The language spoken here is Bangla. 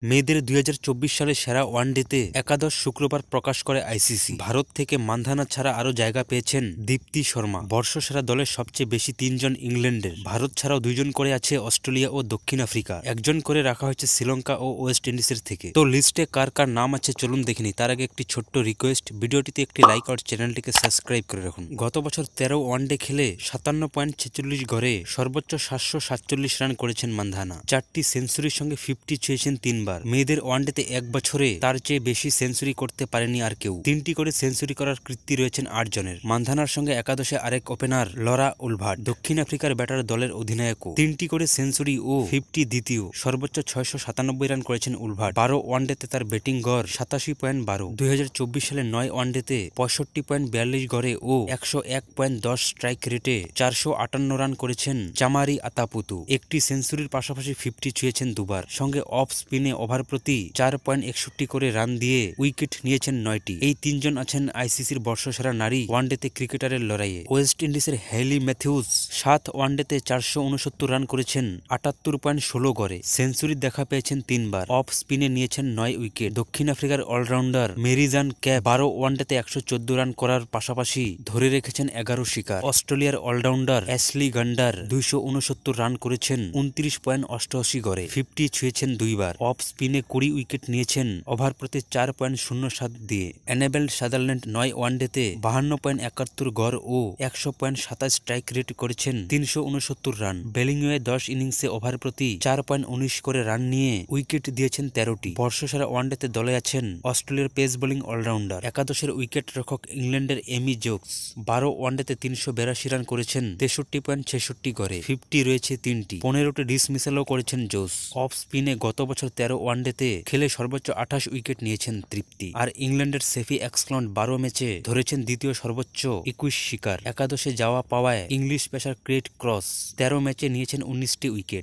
মেয়েদের 2024 সালে সেরা ওয়ানডেতে একাদশ শুক্রবার প্রকাশ করে আইসিসি। ভারত থেকে মান্ধানা ছাড়া আরও জায়গা পেয়েছেন দীপ্তি শর্মা। বর্ষসেরা দলের সবচেয়ে বেশি 3 জন ইংল্যান্ডের। ভারত ছাড়াও 2 জন করে আছে অস্ট্রেলিয়া ও দক্ষিণ আফ্রিকা। একজন করে রাখা হয়েছে শ্রীলঙ্কা ও ওয়েস্ট ইন্ডিজের থেকে। তো লিস্টে কার কার নাম আছে চলুন দেখিনি। তার আগে একটি ছোট্ট রিকোয়েস্ট, ভিডিওটিতে একটি লাইক আর চ্যানেলটিকে সাবস্ক্রাইব করে রাখুন। গত বছর 13 ওয়ানডে খেলে 57.46 গড়ে সর্বোচ্চ 747 রান করেছেন মান্ধানা। 4টি সেঞ্চুরির সঙ্গে 50 ছুঁয়েছেন 3 বার। মেয়েদের ওয়ানডেতে এক বছরে তার চেয়ে বেশি সেঞ্চুরি করতে পারেনি আর কেউ। 3টি করে সেঞ্চুরি করার কীর্তি রয়েছেন 8 জনের। মান্ধানার সঙ্গে একাদশে আরেক ওপেনার লরা উলভাট, দক্ষিণ আফ্রিকার ব্যাটার দলের অধিনায়কও। 3টি করে সেঞ্চুরি ও 50 দ্বিতীয়। সর্বোচ্চ 697 রান করেছেন উলভাট। 12 ওয়ানডেতে তার ব্যাটিং গড় 87.12। 2024 সালে 9 ওয়ানডেতে 65.42 গড়ে ও 101.10 স্ট্রাইক রেটে 458 রান করেছেন চামারি আতাপুতু। একটি সেঞ্চুরির পাশাপাশি 50 ছুঁয়েছেন দুবার। সঙ্গে অফ স্পিনে ওভার প্রতি 4.61 করে রান দিয়ে উইকেট নিয়েছেন 9টি। এই 3 জন আছেন আইসিসির বর্ষসেরা নারী ওয়ানডেতে ক্রিকেটারের লড়াইয়ে। ওয়েস্ট ইন্ডিজের হেইলি ম্যাথিউস 7 ওয়ানডেতে 469 রান করেছেন 78.16 গড়ে। সেঞ্চুরির দেখা পেয়েছেন 3 বার। অফ স্পিনে নিয়েছেন 9 উইকেট। দক্ষিণ আফ্রিকার অলরাউন্ডার মেরিজান ক্যাপ 12 ওয়ানডেতে 114 রান করার পাশাপাশি ধরে রেখেছেন 11 শিকার। অস্ট্রেলিয়ার অলরাউন্ডার অ্যাশলি গান্ডার 269 রান করেছেন 29.88 গড়ে। 50 ছুঁয়েছেন 2 বার। অফ স্পিনে 20 উইকেট নিয়েছেন ওভার প্রতি 4.07 দিয়ে। অ্যানাবেল সাদারল্যান্ড 9 ওয়ানডেতে 52.71 গড় ও 100.27 স্ট্রাইক রেট করেছেন 369 রান। বেলিংওয়ে 10 ইনিংসে ওভার প্রতি 4.19 করে রান নিয়ে উইকেট দিয়েছেন 13টি। বর্ষসেরা ওয়ানডেতে দলে আছেন অস্ট্রেলিয়ার পেস বোলিং অলরাউন্ডার একাদশের উইকেট রক্ষক ইংল্যান্ডের এমি জোকস। 12 ওয়ানডেতে 382 রান করেছেন 63.66 গড়ে। 50 রয়েছে 3টি। 15টি ডিসমিসালও করেছেন জোস। অফ স্পিনে গত বছর 13 ওয়ানডেতে খেলে সর্বোচ্চ 28 উইকেট নিয়েছেন তৃপ্তি। আর ইংল্যান্ডের সেফি এক্সক্লন্ড 12 ম্যাচে ধরেছেন দ্বিতীয় সর্বোচ্চ 21 শিকার। একাদশে যাওয়া পাওয়ায় ইংলিশ পেসার ক্রেট ক্রস 13 ম্যাচে নিয়েছেন 19টি উইকেট।